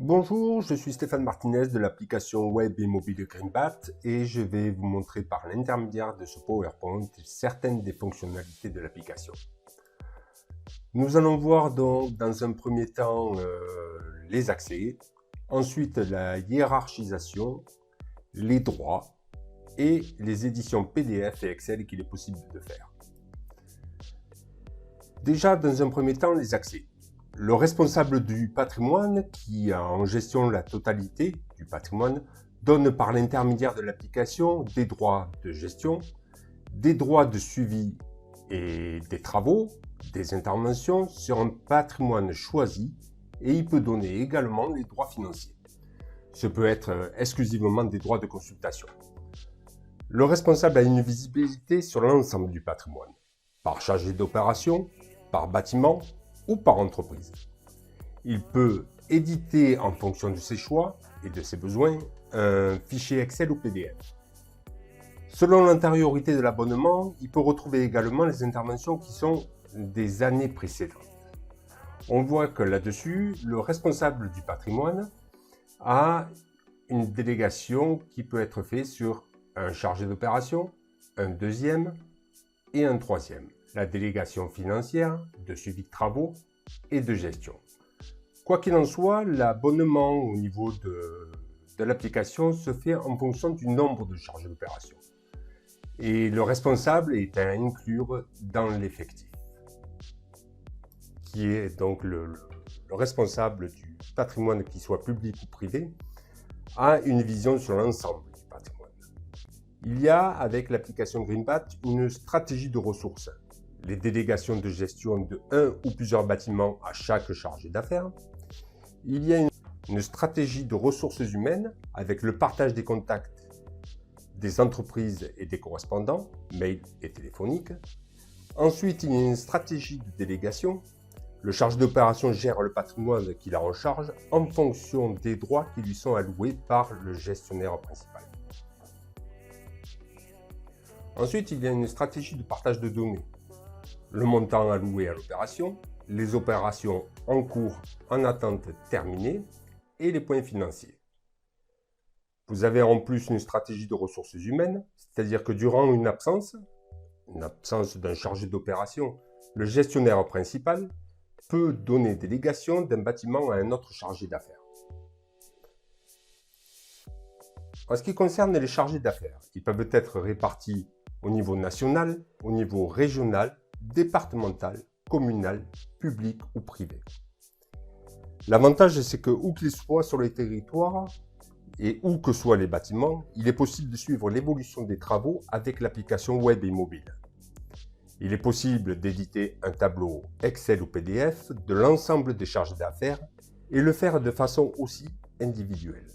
Bonjour, je suis Stéphane Martinez de l'application web et mobile de Greenbat et je vais vous montrer par l'intermédiaire de ce PowerPoint certaines des fonctionnalités de l'application. Nous allons voir donc dans un premier temps les accès, ensuite la hiérarchisation, les droits et les éditions PDF et Excel qu'il est possible de faire. Déjà dans un premier temps les accès. Le responsable du patrimoine, qui a en gestion la totalité du patrimoine, donne par l'intermédiaire de l'application des droits de gestion, des droits de suivi et des travaux, des interventions sur un patrimoine choisi et il peut donner également les droits financiers. Ce peut être exclusivement des droits de consultation. Le responsable a une visibilité sur l'ensemble du patrimoine, par chargé d'opération, par bâtiment ou par entreprise. Il peut éditer en fonction de ses choix et de ses besoins un fichier Excel ou PDF. Selon l'antériorité de l'abonnement, il peut retrouver également les interventions qui sont des années précédentes. On voit que là-dessus, le responsable du patrimoine a une délégation qui peut être faite sur un chargé d'opération, un deuxième et un troisième. La délégation financière, de suivi de travaux et de gestion. Quoi qu'il en soit, l'abonnement au niveau de l'application se fait en fonction du nombre de chargés d'opération. Et le responsable est à inclure dans l'effectif, qui est donc le responsable du patrimoine, qu'il soit public ou privé, a une vision sur l'ensemble du patrimoine. Il y a, avec l'application Greenbat, une stratégie de ressources. Les délégations de gestion de un ou plusieurs bâtiments à chaque chargé d'affaires. Il y a une stratégie de ressources humaines avec le partage des contacts des entreprises et des correspondants, mail et téléphonique. Ensuite, il y a une stratégie de délégation. Le chargé d'opération gère le patrimoine qu'il a en charge en fonction des droits qui lui sont alloués par le gestionnaire principal. Ensuite, il y a une stratégie de partage de données. Le montant alloué à l'opération, les opérations en cours, en attente terminée et les points financiers. Vous avez en plus une stratégie de ressources humaines, c'est-à-dire que durant une absence d'un chargé d'opération, le gestionnaire principal peut donner délégation d'un bâtiment à un autre chargé d'affaires. En ce qui concerne les chargés d'affaires, ils peuvent être répartis au niveau national, au niveau régional, départemental, communal, public ou privé. L'avantage, c'est que où qu'ils soient sur le territoire et où que soient les bâtiments, il est possible de suivre l'évolution des travaux avec l'application web et mobile. Il est possible d'éditer un tableau Excel ou PDF de l'ensemble des charges d'affaires et le faire de façon aussi individuelle.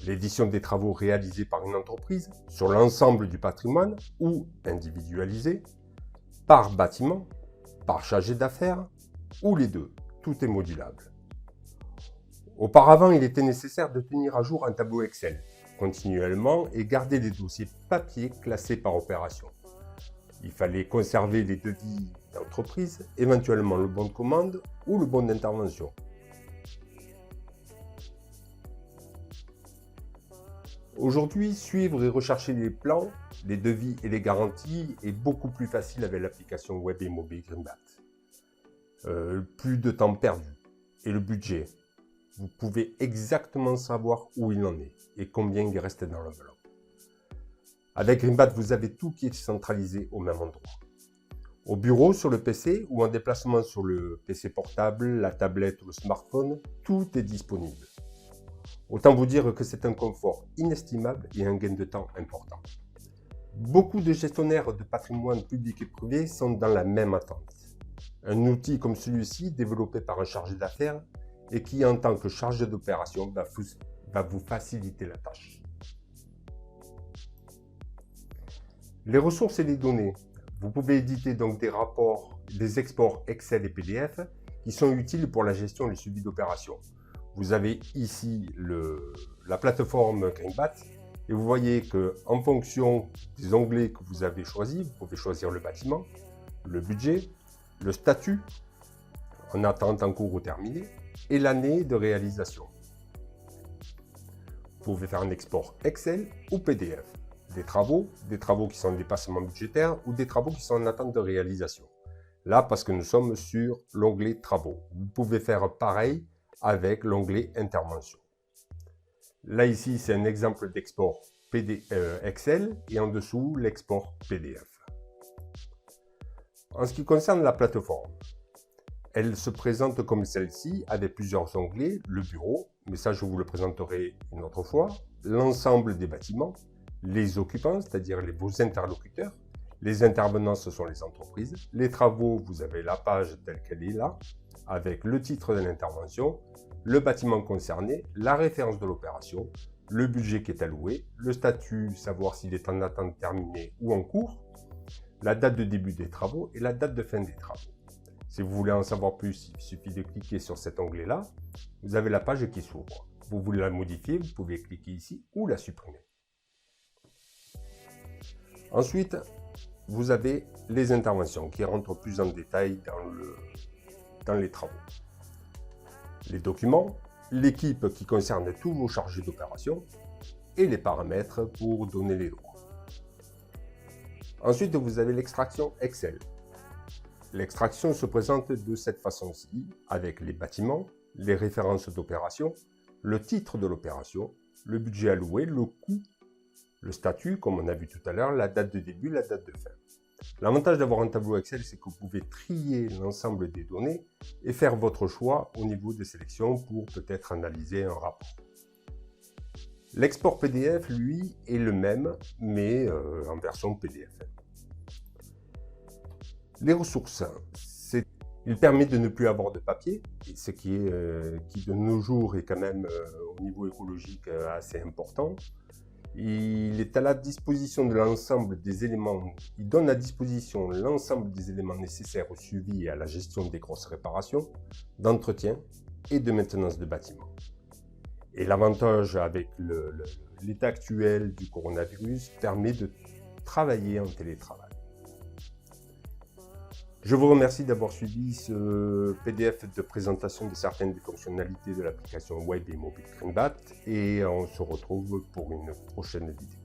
L'édition des travaux réalisés par une entreprise sur l'ensemble du patrimoine ou individualisé, par bâtiment, par chargé d'affaires ou les deux, tout est modulable. Auparavant, il était nécessaire de tenir à jour un tableau Excel continuellement et garder les dossiers papier classés par opération. Il fallait conserver les devis d'entreprise, éventuellement le bon de commande ou le bon d'intervention. Aujourd'hui, suivre et rechercher les plans, les devis et les garanties est beaucoup plus facile avec l'application web et mobile Greenbat. Plus de temps perdu et le budget. Vous pouvez exactement savoir où il en est et combien il reste dans l'enveloppe. Avec Greenbat, vous avez tout qui est centralisé au même endroit. Au bureau, sur le PC ou en déplacement sur le PC portable, la tablette ou le smartphone, tout est disponible. Autant vous dire que c'est un confort inestimable et un gain de temps important. Beaucoup de gestionnaires de patrimoine public et privé sont dans la même attente. Un outil comme celui-ci, développé par un chargé d'affaires et qui, en tant que chargé d'opération, va vous faciliter la tâche. Les ressources et les données. Vous pouvez éditer donc des rapports, des exports Excel et PDF qui sont utiles pour la gestion et le suivi d'opérations. Vous avez ici la plateforme Greenbat et vous voyez qu'en fonction des onglets que vous avez choisis, vous pouvez choisir le bâtiment, le budget, le statut, en attente, en cours ou terminé, et l'année de réalisation. Vous pouvez faire un export Excel ou PDF. Des travaux qui sont en dépassement budgétaire ou des travaux qui sont en attente de réalisation. Là, parce que nous sommes sur l'onglet Travaux. Vous pouvez faire pareil avec l'onglet Intervention. Là, ici, c'est un exemple d'export Excel et en dessous, l'export PDF. En ce qui concerne la plateforme, elle se présente comme celle-ci avec plusieurs onglets, le bureau, mais ça je vous le présenterai une autre fois, l'ensemble des bâtiments, les occupants, c'est-à-dire vos interlocuteurs, les intervenants, ce sont les entreprises, les travaux, vous avez la page telle qu'elle est là, avec le titre de l'intervention, le bâtiment concerné, la référence de l'opération, le budget qui est alloué, le statut, savoir s'il est en attente terminée ou en cours, la date de début des travaux et la date de fin des travaux. Si vous voulez en savoir plus, il suffit de cliquer sur cet onglet-là. Vous avez la page qui s'ouvre. Vous voulez la modifier, vous pouvez cliquer ici ou la supprimer. Ensuite, vous avez les interventions qui rentrent plus en détail dans les travaux. Les documents, l'équipe qui concerne tous vos chargés d'opération et les paramètres pour donner les droits. Ensuite, vous avez l'extraction Excel. L'extraction se présente de cette façon-ci, avec les bâtiments, les références d'opération, le titre de l'opération, le budget alloué, le coût, le statut, comme on a vu tout à l'heure, la date de début, la date de fin. L'avantage d'avoir un tableau Excel, c'est que vous pouvez trier l'ensemble des données et faire votre choix au niveau de sélection pour peut-être analyser un rapport. L'export PDF, lui, est le même, mais en version PDF. Les ressources, il permet de ne plus avoir de papier, ce qui de nos jours est quand même au niveau écologique assez important. Il est à la disposition de l'ensemble des éléments, il donne à disposition l'ensemble des éléments nécessaires au suivi et à la gestion des grosses réparations, d'entretien et de maintenance de bâtiments. Et l'avantage avec l'état actuel du coronavirus permet de travailler en télétravail. Je vous remercie d'avoir suivi ce PDF de présentation de certaines des fonctionnalités de l'application web et mobile Cringbat et on se retrouve pour une prochaine vidéo.